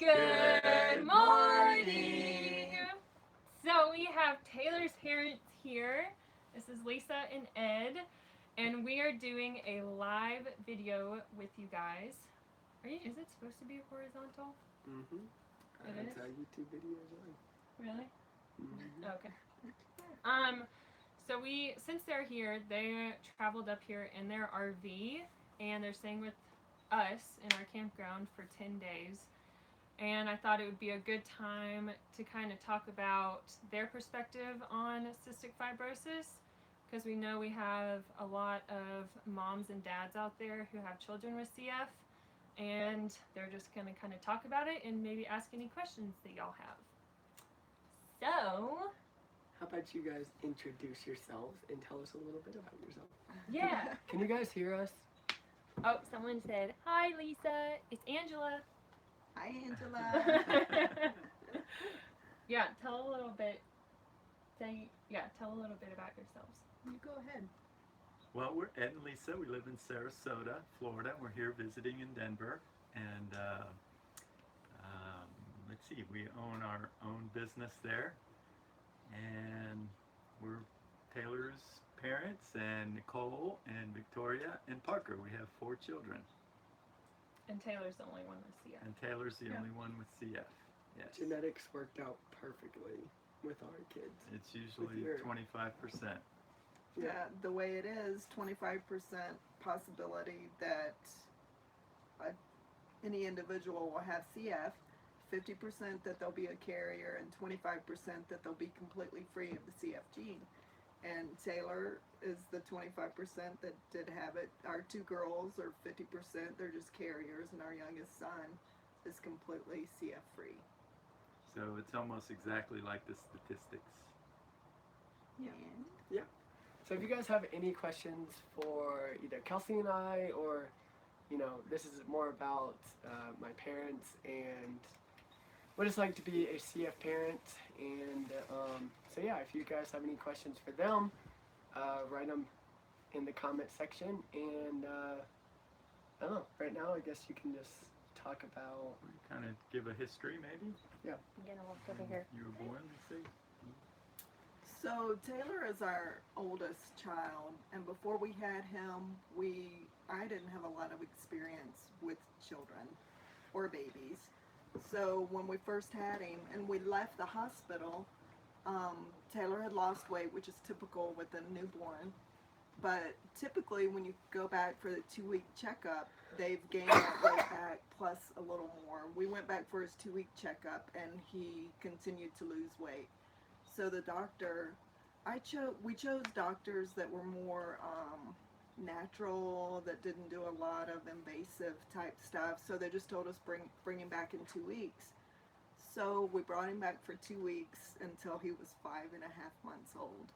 Good morning! So we have Taylor's parents here. This is Lisa and Ed, and we are doing a live video with you guys. Is it supposed to be horizontal? Mm-hmm. It is? That's how YouTube videos are. Really? Mm-hmm. Okay. So since they're here, they traveled up here in their RV, and they're staying with us in our campground for 10 days. And I thought it would be a good time to kind of talk about their perspective on cystic fibrosis, because we know we have a lot of moms and dads out there who have children with CF, and they're just going to kind of talk about it and maybe ask any questions that y'all have. So, how about you guys introduce yourselves and tell us a little bit about yourself? Yeah. Can you guys hear us? Oh, someone said, "Hi, Lisa. It's Angela." Hi, Angela. Yeah, tell a little bit about yourselves. You go ahead. Well, we're Ed and Lisa. We live in Sarasota, Florida. We're here visiting in Denver. And let's see, we own our own business there. And we're Taylor's parents, and Nicole and Victoria and Parker. We have 4 children. And Taylor's the only one with CF. And Taylor's the only one with CF. Yes. Genetics worked out perfectly with our kids. It's usually 25%. Yeah, the way it is, 25% possibility that any individual will have CF, 50% that they'll be a carrier, and 25% that they'll be completely free of the CF gene. And Taylor is the 25% that did have it. Our 2 girls are 50%, they're just carriers, and our youngest son is completely CF free. So it's almost exactly like the statistics. Yeah. So if you guys have any questions for either Kelsey and I, or, this is more about my parents and what it's like to be a CF parent. And so yeah, if you guys have any questions for them, write them in the comment section. And I don't know, right now I guess you can just talk about... Kind of give a history, maybe? Yeah. I'm gonna walk over here. You were born, let's see. So Taylor is our oldest child, and before we had him, I didn't have a lot of experience with children or babies. So when we first had him and we left the hospital, Taylor had lost weight, which is typical with a newborn. But typically when you go back for the 2-week checkup, they've gained that weight back plus a little more. We went back for his 2-week checkup and he continued to lose weight. So the doctor, we chose doctors that were more natural, that didn't do a lot of invasive type stuff. So they just told us bring him back in 2 weeks. So we brought him back for 2 weeks until he was 5.5 months old.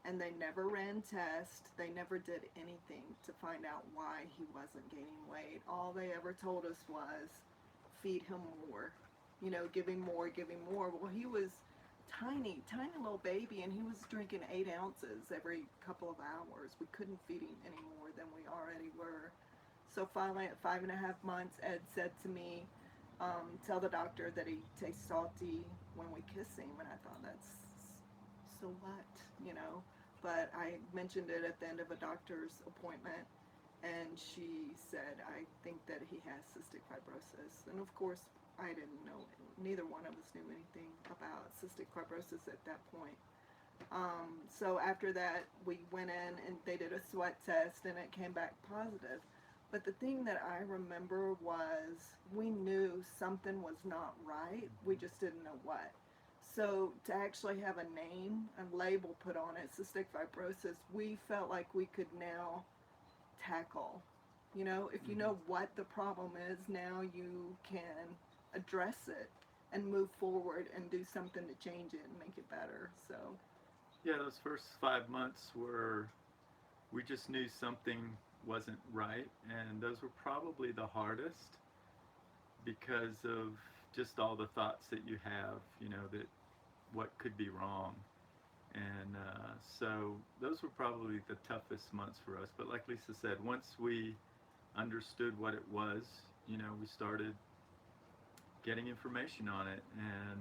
And they never ran tests. They never did anything to find out why he wasn't gaining weight. All they ever told us was feed him more, give him more, give him more. Well, he was tiny little baby, and he was drinking 8 ounces every couple of hours. We couldn't feed him any more than we already were. So finally at 5.5 months, Ed said to me, tell the doctor that he tastes salty when we kiss him. And I thought, that's so what, but I mentioned it at the end of a doctor's appointment, and she said, I think that he has cystic fibrosis. And of course I didn't know, neither one of us knew anything about cystic fibrosis at that point. So after that we went in and they did a sweat test and it came back positive. But the thing that I remember was we knew something was not right, we just didn't know what. So to actually have a name, a label put on it, cystic fibrosis, we felt like we could now tackle. If you know what the problem is, now you can address it and move forward and do something to change it and make it better. So yeah, those first 5 months we just knew something wasn't right, and those were probably the hardest because of just all the thoughts that you have, that what could be wrong. And so those were probably the toughest months for us. But like Lisa said, once we understood what it was, we started getting information on it and,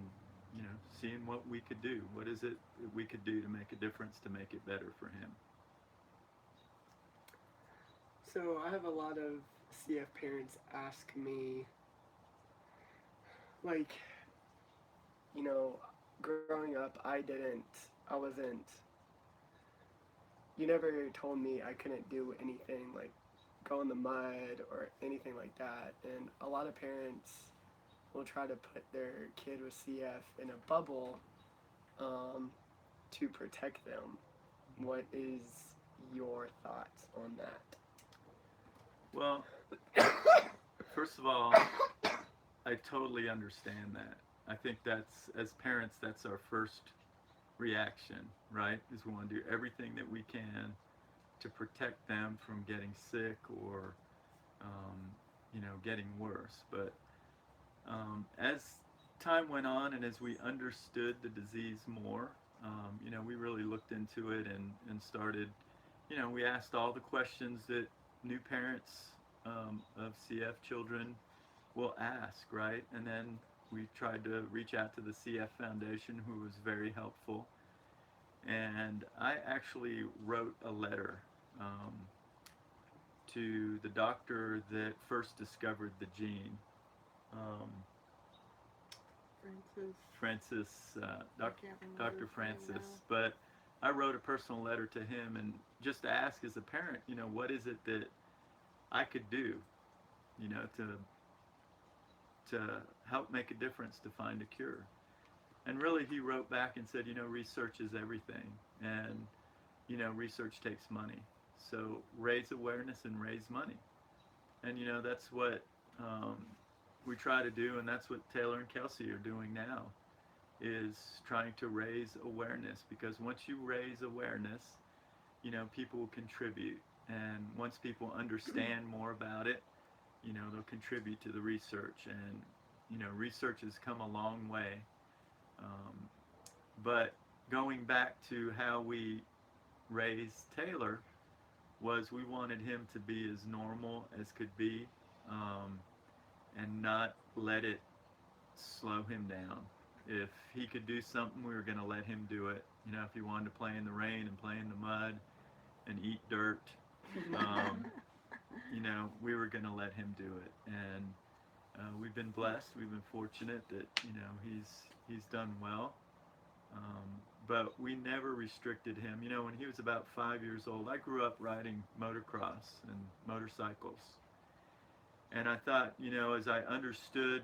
you know, seeing what we could do. What is it that we could do to make a difference, to make it better for him? So I have a lot of CF parents ask me, like, you know, growing up, I wasn't, you never told me I couldn't do anything like go in the mud or anything like that. And a lot of parents will try to put their kid with CF in a bubble to protect them. What is your thoughts on that? Well, first of all, I totally understand that. I think that's, as parents, that's our first reaction, right? Is we want to do everything that we can to protect them from getting sick or, you know, getting worse. But as time went on and as we understood the disease more, you know, we really looked into it and started, you know, we asked all the questions that new parents of CF children will ask, right? And then we tried to reach out to the CF Foundation, who was very helpful. And I actually wrote a letter to the doctor that first discovered the gene, Dr. Francis. But I wrote a personal letter to him and just to ask as a parent, you know, what is it that I could do, you know, to help make a difference, to find a cure. And really he wrote back and said, you know, research is everything, and, you know, research takes money. So raise awareness and raise money. And, you know, that's what we try to do, and that's what Taylor and Kelsey are doing now, is trying to raise awareness, because once you raise awareness, you know, people will contribute. And once people understand more about it, you know, they'll contribute to the research. And, you know, research has come a long way. But going back to how we raised Taylor was we wanted him to be as normal as could be, and not let it slow him down. If he could do something, we were going to let him do it. You know, if he wanted to play in the rain and play in the mud and eat dirt, you know, we were going to let him do it. And we've been blessed. We've been fortunate that, you know, he's done well. But we never restricted him. You know, when he was about 5 years old, I grew up riding motocross and motorcycles. And I thought, you know, as I understood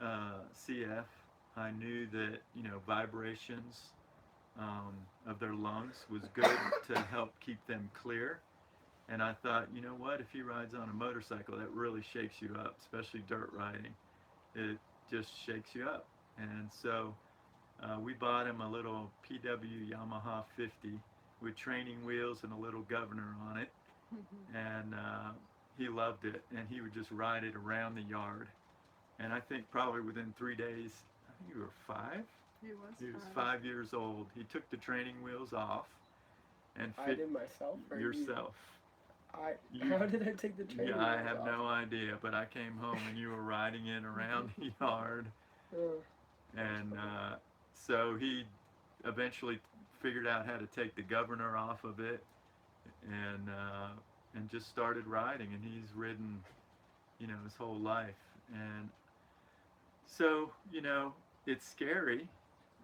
CF, I knew that, you know, vibrations of their lungs was good to help keep them clear. And I thought, you know what, if he rides on a motorcycle, that really shakes you up, especially dirt riding. It just shakes you up. And so we bought him a little PW Yamaha 50 with training wheels and a little governor on it. And he loved it, and he would just ride it around the yard. And I think probably within 3 days, I think you were 5? He was 5 years old. He took the training wheels off and I did myself? Or yourself. How did I take the training wheels I have off? no idea, but I came home and you were riding it around the yard. And so he eventually figured out how to take the governor off of it, and just started riding, and he's ridden, you know, his whole life. And so, you know, it's scary,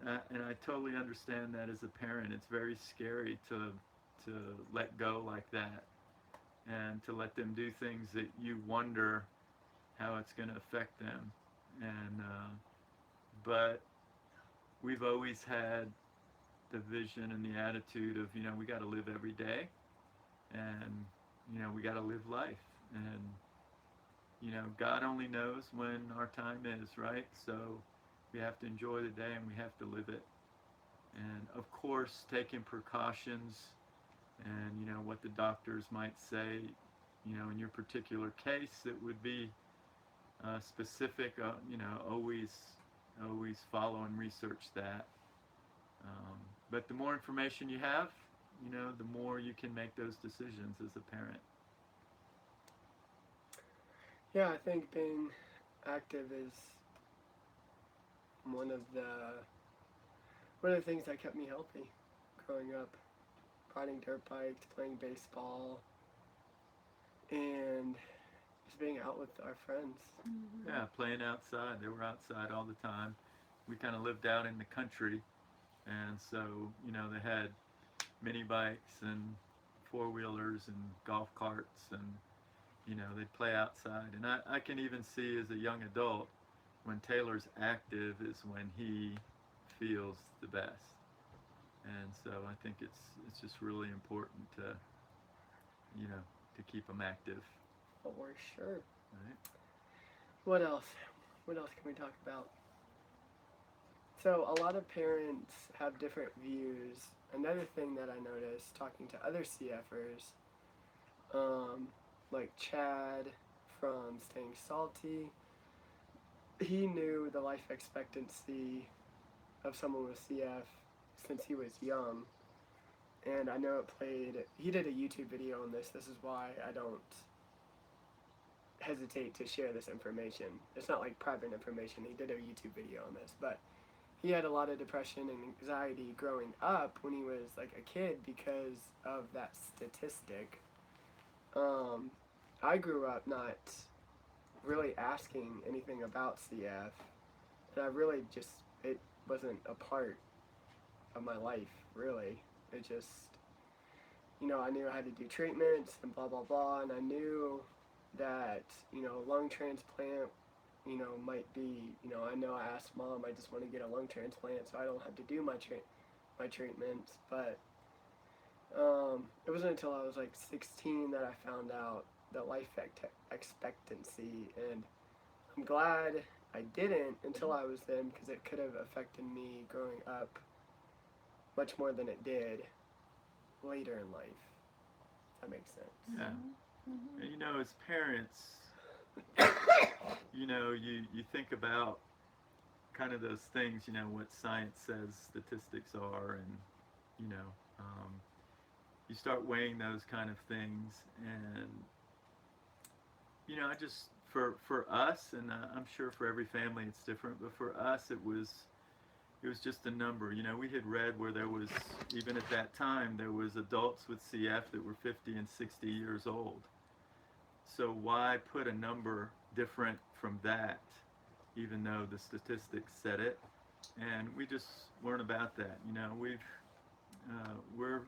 and I totally understand that as a parent. It's very scary to let go like that, and to let them do things that you wonder how it's going to affect them. And but we've always had the vision and the attitude of, you know, we got to live every day, and, you know, we got to live life. And, you know, God only knows when our time is, right? So we have to enjoy the day, and we have to live it. And of course, taking precautions, and, you know, what the doctors might say, you know, in your particular case, that would be specific, you know, always follow and research that. But the more information you have, you know, the more you can make those decisions as a parent. Yeah, I think being active is one of the things that kept me healthy growing up. Riding dirt bikes, playing baseball, and just being out with our friends. Yeah, playing outside. They were outside all the time. We kind of lived out in the country, and so, they had mini bikes and four-wheelers and golf carts, and, they'd play outside. And I can even see as a young adult, when Taylor's active is when he feels the best. And so I think it's just really important to, to keep them active. For sure. Right? What else? What else can we talk about? So a lot of parents have different views. Another thing that I noticed talking to other CFers, like Chad from Staying Salty, he knew the life expectancy of someone with CF since he was young. And I know he did a YouTube video on this. This is why I don't hesitate to share this information. It's not like private information. He did a YouTube video on this, but he had a lot of depression and anxiety growing up when he was like a kid because of that statistic. I grew up not really asking anything about CF, and I really it wasn't a part of my life, really. It just, I knew I had to do treatments and blah, blah, blah, and I knew that, lung transplant, might be, I know I asked Mom, I just want to get a lung transplant so I don't have to do my treatments, but it wasn't until I was like 16 that I found out the life expectancy, and I'm glad I didn't until I was then, because it could have affected me growing up much more than it did later in life. If that makes sense. Yeah. And as parents, you think about kind of those things, what science says statistics are, and, you start weighing those kind of things, and, I just, for us, and I'm sure for every family it's different, but for us it was just a number. We had read where there was, even at that time, there was adults with CF that were 50 and 60 years old. So why put a number different from that, even though the statistics said it? And we just weren't about that. We're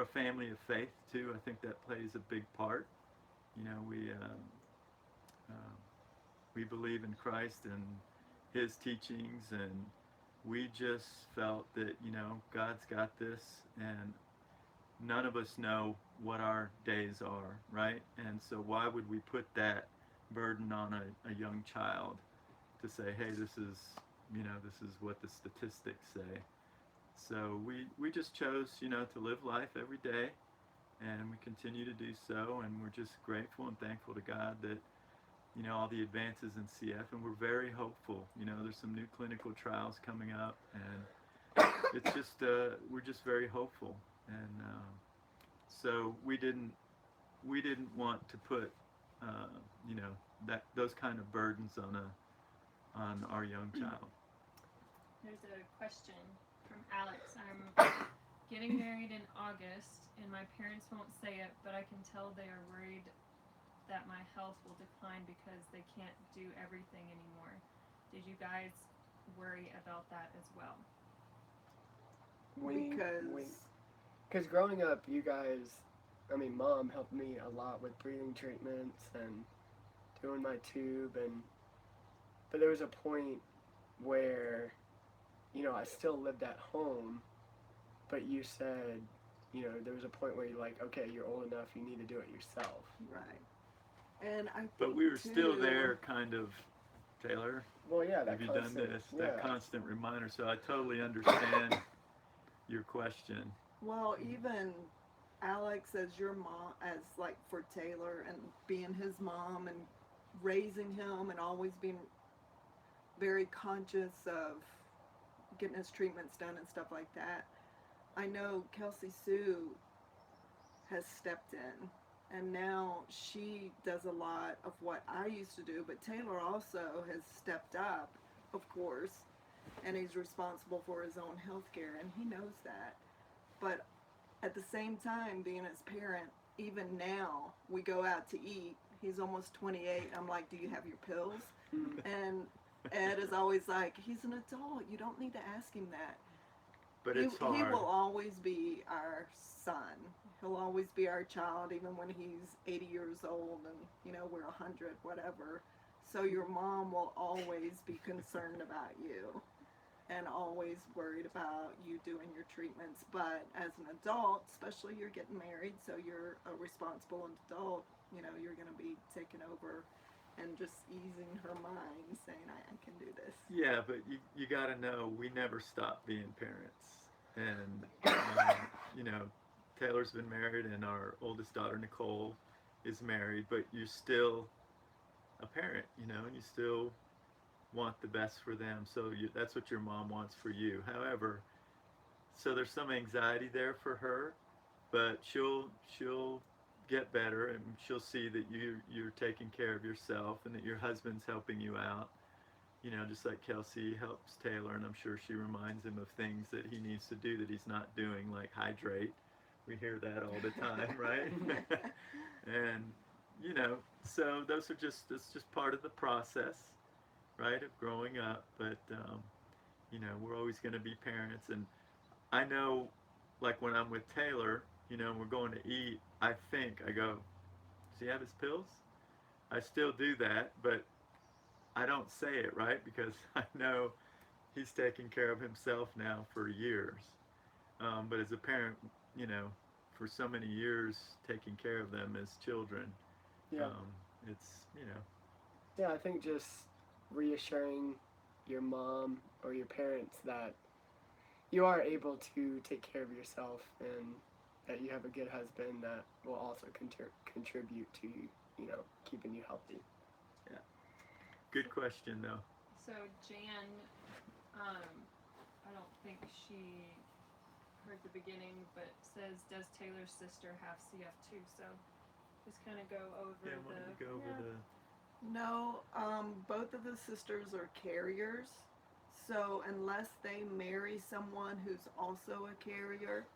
a family of faith too. I think that plays a big part. We believe in Christ and His teachings, and we just felt that, God's got this, and none of us know what our days are, right? And so why would we put that burden on a young child to say, hey, this is what the statistics say. So we just chose, to live life every day, and we continue to do so, and we're just grateful and thankful to God that, all the advances in CF, and we're very hopeful. There's some new clinical trials coming up, and it's just, we're just very hopeful. And so we didn't want to put, those kind of burdens on our young child. There's a question from Alex. I'm getting married in August, and my parents won't say it, but I can tell they are worried that my health will decline because they can't do everything anymore. Did you guys worry about that as well? Because growing up, you guys, Mom helped me a lot with breathing treatments and doing my tube, but there was a point where, I still lived at home, but you said, there was a point where you're like, okay, you're old enough, you need to do it yourself. Right. And I think But we were still there, kind of, Taylor. Well, yeah, have you done this? That constant reminder. So I totally understand your question. Well, even Alex as your mom, as like for Taylor, and being his mom and raising him and always being very conscious of getting his treatments done and stuff like that. I know Kelsey Sue has stepped in, and now she does a lot of what I used to do, but Taylor also has stepped up of course, and he's responsible for his own health care, and he knows that. But at the same time, being his parent, even now, we go out to eat. He's almost 28. I'm like, do you have your pills? And Ed is always like, he's an adult. You don't need to ask him that. But it's hard. He will always be our son. He'll always be our child, even when he's 80 years old and, you know, we're 100, whatever. So your mom will always be concerned about you and always worried about you doing your treatments. But as an adult, especially you're getting married, so you're a responsible adult, you know, you're going to be taking over and just easing her mind, saying, I can do this. Yeah, but you got to know we never stop being parents. And, you know, Taylor's been married and our oldest daughter, Nicole, is married, but you're still a parent, you know, and you still want the best for them. So that's what your mom wants for you. However, so there's some anxiety there for her, but she'll get better, and she'll see that you're taking care of yourself and that your husband's helping you out. You know, just like Kelsey helps Taylor, and I'm sure she reminds him of things that he needs to do that he's not doing, like hydrate. We hear that all the time, right? And, you know, so that's just part of the process, right, of growing up. But, you know, we're always going to be parents. And I know, like when I'm with Taylor, you know, and we're going to eat, I go, does he have his pills? I still do that, but I don't say it, right? Because I know he's taken care of himself now for years. But as a parent, you know, for so many years taking care of them as children, it's, you know. Yeah, I think just reassuring your mom or your parents that you are able to take care of yourself and that you have a good husband that will also contribute to, you know, keeping you healthy. Yeah. Good question, though. So Jan, I don't think she heard the beginning, but says, does Taylor's sister have CF too? So just kind of go over Why don't you go over the... No, both of the sisters are carriers. So unless they marry someone who's also a carrier,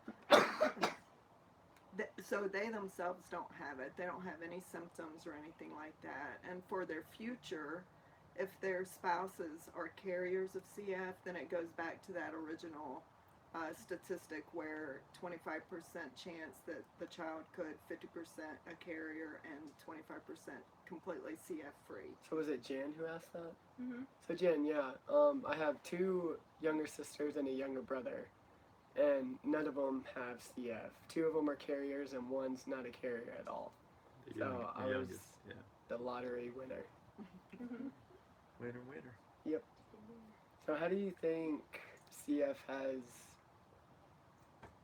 so they themselves don't have it. They don't have any symptoms or anything like that. And for their future, if their spouses are carriers of CF, then it goes back to that original statistic where 25% chance that the child could, 50% a carrier, and 25% completely CF free. So was it Jan who asked that? Mm-hmm. So Jan, yeah, I have two younger sisters and a younger brother, and none of them have CF. Two of them are carriers, and one's not a carrier at all. The So I youngest, was yeah. the lottery winner. Mm-hmm. Winner. Yep. So how do you think CF has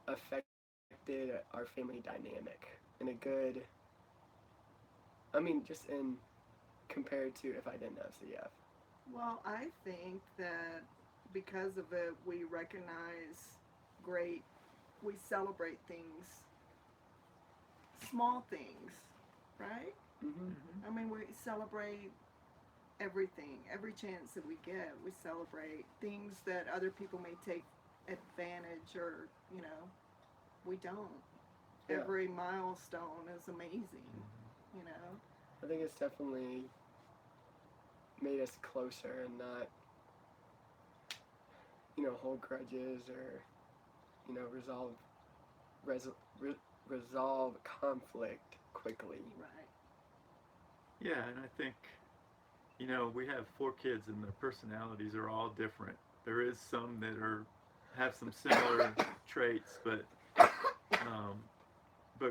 affected our family dynamic in a good, I mean, just in compared to if I didn't have CF? Well, I think that because of it, we recognize we celebrate things, small things, right? Mm-hmm. I mean, we celebrate everything, every chance that we get. We celebrate things that other people may take advantage or, you know, we don't. Yeah. Every milestone is amazing, you know. I think it's definitely made us closer and not, you know, hold grudges or, you know, resolve conflict quickly. Right. Yeah, and I think, you know, we have 4 kids and their personalities are all different. There is some that have some similar traits, but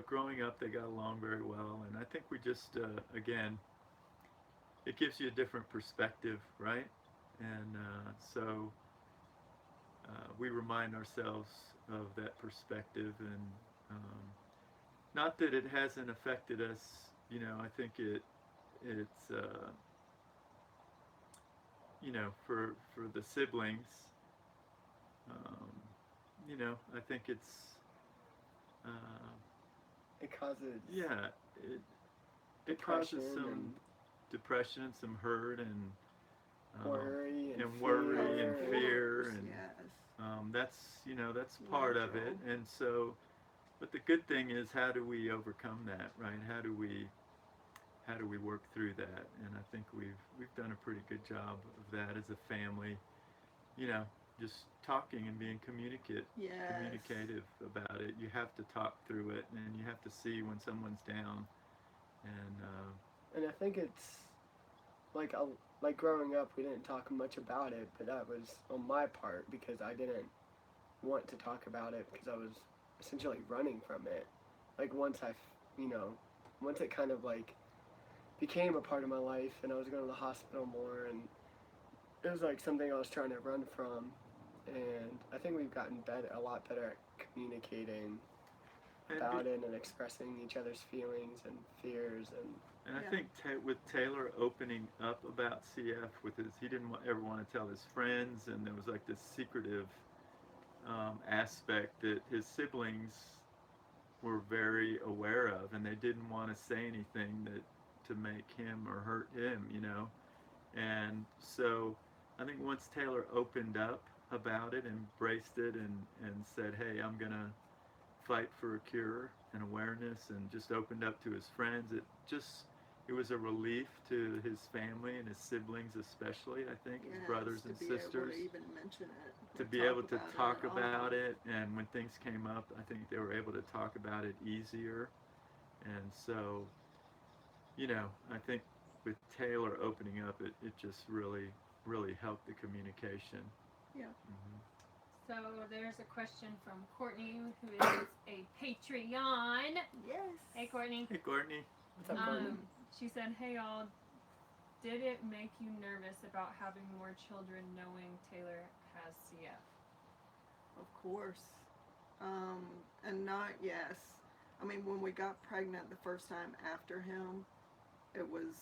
growing up they got along very well. And I think we just, again, it gives you a different perspective, right? And so we remind ourselves of that perspective, and not that it hasn't affected us. You know, I think it's you know, for the siblings, you know, I think it's It causes it causes depression some and depression and some hurt, and Worry and worry and fear. fear and yes. that's part of it. Natural. And so, but the good thing is, how do we overcome that, right? How do we work through that? And I think we've done a pretty good job of that as a family. Just talking and being Yes. communicative about it. You have to talk through it, and you have to see when someone's down. And And I think it's like growing up, we didn't talk much about it, but that was on my part because I didn't want to talk about it because I was essentially running from it. Like once it kind of like became a part of my life, and I was going to the hospital more, and it was like something I was trying to run from. And I think we've gotten a lot better at communicating about it and expressing each other's feelings and fears And I Yeah. think with Taylor opening up about CF, he didn't ever want to tell his friends, and there was like this secretive aspect that his siblings were very aware of, and they didn't want to say anything to make him or hurt him. And so I think once Taylor opened up about it, embraced it, and said, hey, I'm going to fight for a cure and awareness, and just opened up to his friends, it was a relief to his family and his siblings, especially, I think, his Yes, brothers and to be sisters, able to even mention it, to or be able to talk at all. about it. And when things came up, I think they were able to talk about it easier. And so, I think with Taylor opening up, it just really, really helped the communication. Yeah. Mm-hmm. So there's a question from Courtney, who is a Patreon. Yes. Hey, Courtney. Hey, Courtney. What's up, Courtney? She said, hey, y'all, did it make you nervous about having more children knowing Taylor has CF? Of course. And not yes. I mean, when we got pregnant the first time after him, it was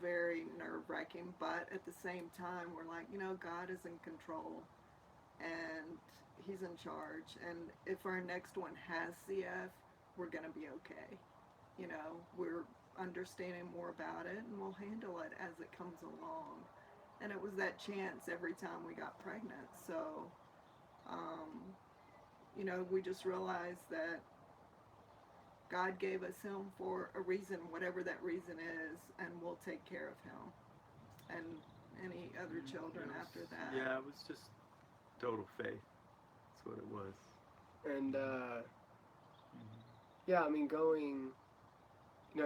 very nerve-wracking, but at the same time, we're like, God is in control, and He's in charge, and if our next one has CF, we're going to be okay. We're understanding more about it, and we'll handle it as it comes along. And it was that chance every time we got pregnant. So, we just realized that God gave us him for a reason, whatever that reason is, and we'll take care of him and any other children after that. Yeah, it was just total faith. That's what it was. And Mm-hmm. yeah, I mean,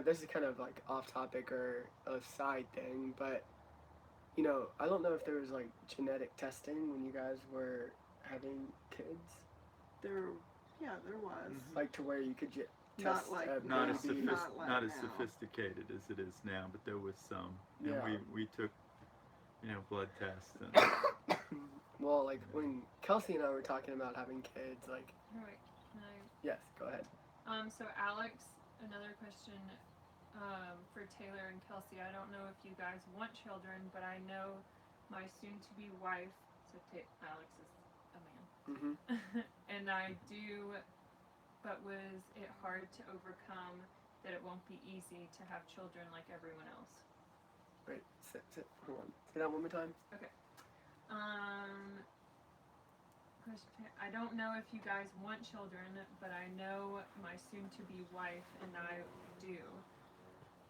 this is kind of like off topic or a side thing, but I don't know if there was like genetic testing when you guys were having kids, There was. Mhm. like to where you could Not test like a Not as baby. Not like not as now. sophisticated as it is now, but there was some. And Yeah. we took, blood tests. And, Well, like when Kelsey and I were talking about having kids, like Alright, can I? yes, go ahead. So Alex, another question for Taylor and Kelsey. I don't know if you guys want children, but I know my soon-to-be wife, so Alex is a man, Mm-hmm. and I do, but was it hard to overcome that it won't be easy to have children like everyone else? Wait, sit. Hold on. Say that one more time. Question, I don't know if you guys want children, but I know my soon-to-be wife and I do.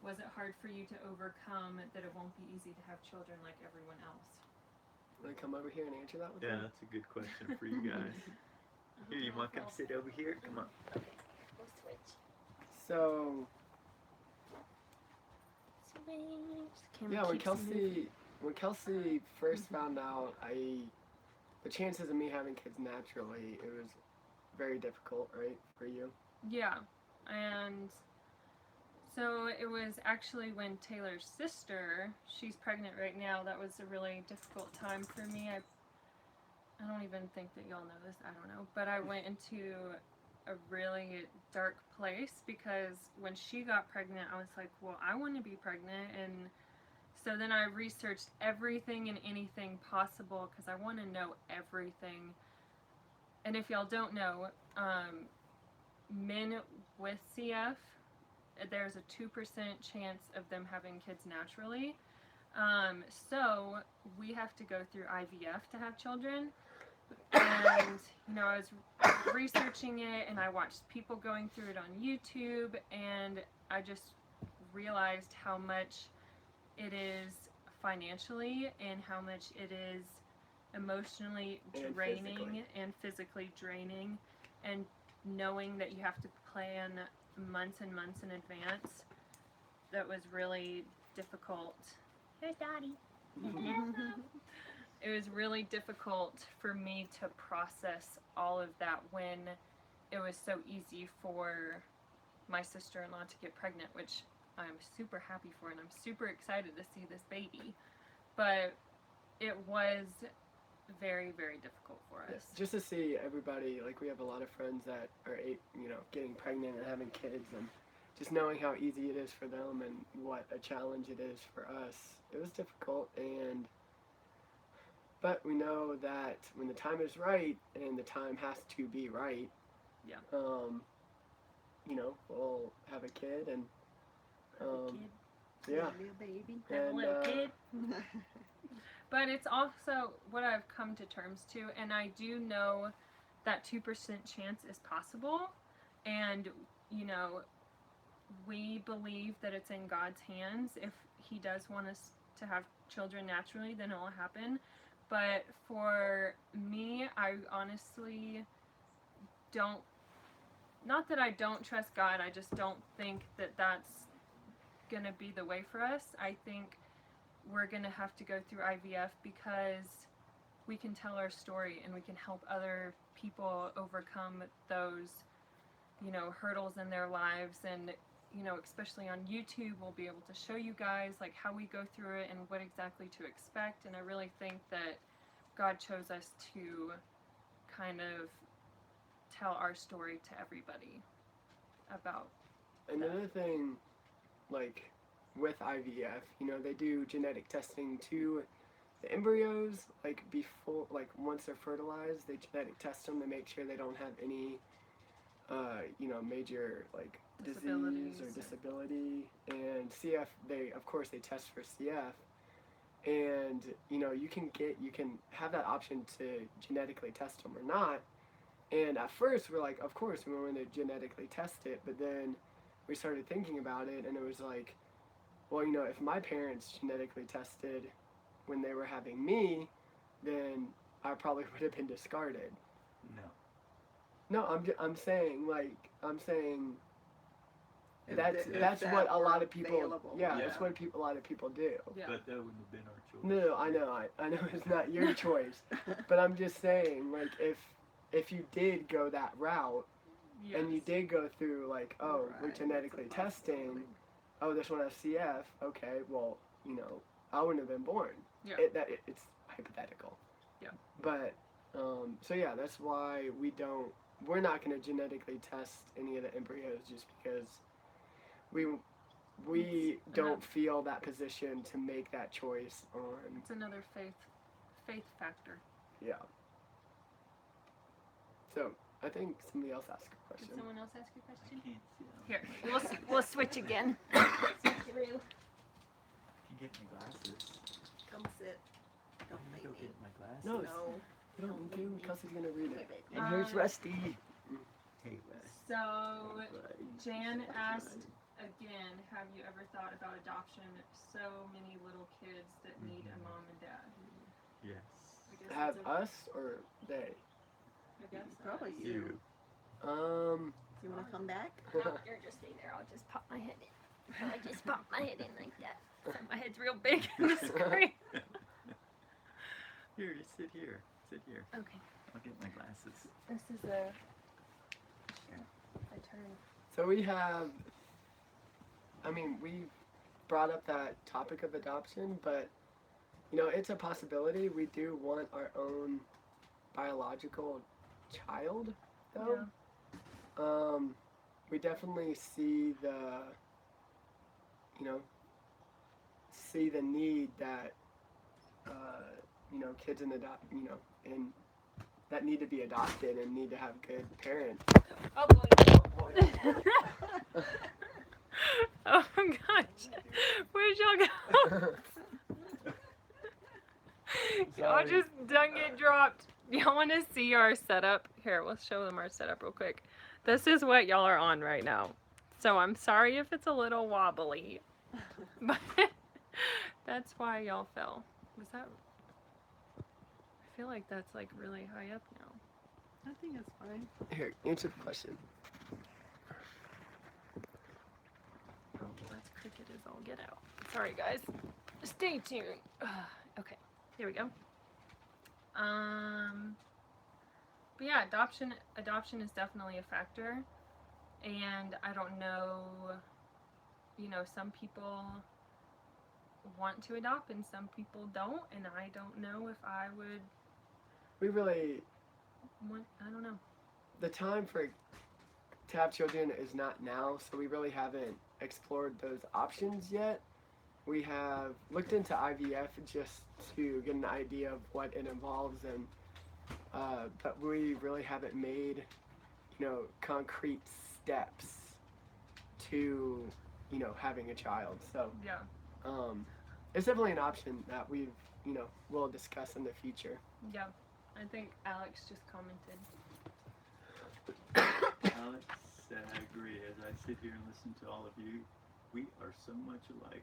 Was it hard for you to overcome that it won't be easy to have children like everyone else? Want to come over here and answer that one? yeah, that's a good question for you guys. Here, you want to come sit over here? Come on. We'll switch. So Switch. yeah, when Kelsey first found out, the chances of me having kids naturally, it was very difficult, right, for you? Yeah, and so it was actually when Taylor's sister, she's pregnant right now, that was a really difficult time for me. I don't even think that y'all know this, I don't know, but I went into a really dark place because when she got pregnant, I was like, well, I want to be pregnant, and so then I researched everything and anything possible because I want to know everything. And if y'all don't know, men with CF, there's a 2% chance of them having kids naturally. So we have to go through IVF to have children. And, I was researching it and I watched people going through it on YouTube, and I just realized how much it is financially and how much it is emotionally draining and physically draining, and knowing that you have to plan months and months in advance. That was really difficult. Here's Daddy. It was really difficult for me to process all of that when it was so easy for my sister-in-law to get pregnant, which I'm super happy for, and I'm super excited to see this baby. But it was very, very difficult for us. Just to see everybody, like, we have a lot of friends that are, getting pregnant and having kids, and just knowing how easy it is for them and what a challenge it is for us. It was difficult, but we know that when the time is right, and the time has to be right, we'll have a kid, and yeah, Maybe a baby. Have a little kid. But it's also what I've come to terms to, and I do know that 2% chance is possible, and we believe that it's in God's hands. If He does want us to have children naturally, then it will happen. But for me, I honestly don't, not that I don't trust God, I just don't think that that's going to be the way for us. I think we're going to have to go through IVF because we can tell our story and we can help other people overcome those, hurdles in their lives. And, especially on YouTube, we'll be able to show you guys like how we go through it and what exactly to expect. And I really think that God chose us to kind of tell our story to everybody about another thing, like with IVF, they do genetic testing to the embryos, like before, like once they're fertilized, they genetic test them to make sure they don't have any, major like disease or disability. And CF, they test for CF, and you can have that option to genetically test them or not. And at first we're like, of course we want to genetically test it, but then we started thinking about it, and it was like, well, if my parents genetically tested when they were having me, then I probably would have been discarded. No, I'm saying that's what a lot of people. Available. That's what a lot of people do. Yeah. But that wouldn't have been our choice. No, I know it's not your choice, but I'm just saying, like, if you did go that route, Yes. and you did go through like, we're Right, genetically that's a testing. This one has CF. Okay, well, I wouldn't have been born. Yeah. It's hypothetical. Yeah. But so yeah, that's why we're not going to genetically test any of the embryos, just because we don't feel that position to make that choice on. It's another faith factor. Yeah. So I think somebody else asked a Did question. someone else ask a question? Can't see them. Here, we'll switch again. Can you get my glasses? Come sit. Don't Can I make go me. get my glasses? No. No. You don't need to. Kelsey's gonna read it. And here's Um, Rusty. Hey, Rusty. So Jan asked again, have you ever thought about adoption? So many little kids that need a mom and dad. Yes. I guess Have it's us or they? I guess Probably us. you. You want to come back? No, you're just stay there. I'll just pop my head in. I just pop my head in like that. So my head's real big in the screen. Here, you sit here. Sit here. Okay. I'll get my glasses. This is a turn. So we have. We brought up that topic of adoption, but it's a possibility. We do want our own biological child, though. Yeah. We definitely see the need that kids and and that need to be adopted and need to have good parents. Oh boy. Oh gosh. Where'd y'all go? Y'all Sorry. just done get dropped. Y'all want to see our setup? Here, we'll show them our setup real quick. This is what y'all are on right now. So I'm sorry if it's a little wobbly, but that's why y'all fell. Was that? I feel like that's like really high up now. I think it's fine. Here, answer the question. Oh, that's cricket as all get out. Sorry, guys. Stay tuned. Okay, here we go. But yeah, adoption is definitely a factor, and I don't know. You know, some people want to adopt and some people don't, and I don't know if I would We really, want. I don't know. the time to have children is not now, so we really haven't explored those options yet. We have looked into IVF just to get an idea of what it involves, and but we really haven't made, concrete steps to, having a child. So Yeah. it's definitely an option that we'll discuss in the future. Yeah. I think Alex just commented. Alex said, I agree. As I sit here and listen to all of you, we are so much alike.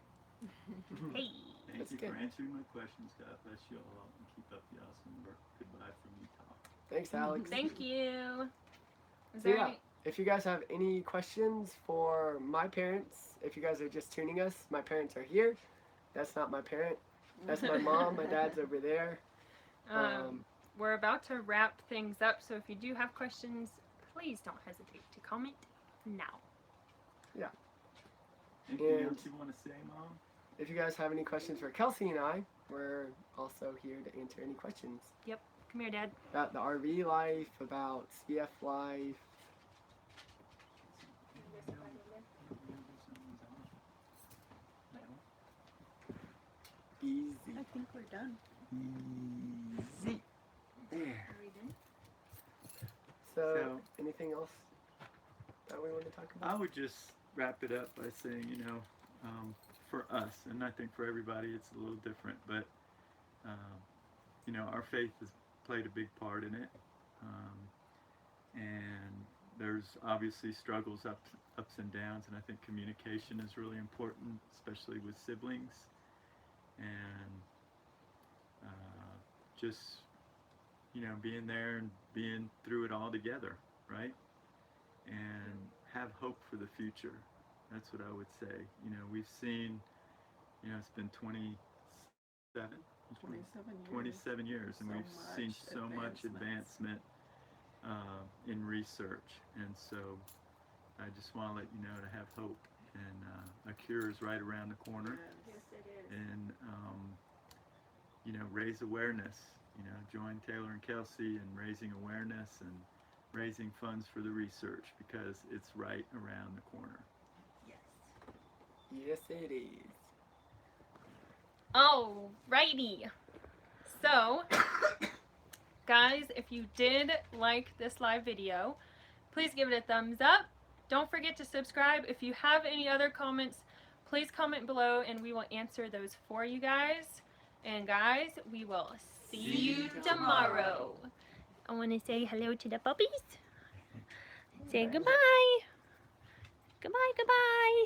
Hey. Thank That's you good. for answering my questions. God bless you all and keep up the awesome work. Goodbye from Utah. Thanks, Alex. Thank you. Is So there yeah, any? if you guys have any questions for my parents, if you guys are just tuning us, my parents are here. That's not my parent. That's my mom. My dad's over there. We're about to wrap things up, so if you do have questions, please don't hesitate to comment now. Anything And- else you want to say, Mom? If you guys have any questions for Kelsey and I, we're also here to answer any questions Come here, Dad. about the RV life, about CF life. Easy. I think we're done. Easy. There. So, anything else that we want to talk I about? would just wrap it up by saying, for us, and I think for everybody it's a little different, but, our faith has played a big part in it. And there's obviously struggles, ups and downs, and I think communication is really important, especially with siblings. And just, being there and being through it all together, right? And have hope for the future. That's what I would say. We've seen, it's been 27 years, and So we've seen much so much advancements. advancement in research. And so I just want to let you know to have hope, and a cure is right around the corner. Yes. it is. And raise awareness. Join Taylor and Kelsey in raising awareness and raising funds for the research, because it's right around the corner. Yes, it is. Alrighty. So, guys, if you did like this live video, please give it a thumbs up. Don't forget to subscribe. If you have any other comments, please comment below and we will answer those for you guys. And guys, we will see you tomorrow. I want to say hello to the puppies. Say goodbye. Goodbye, goodbye.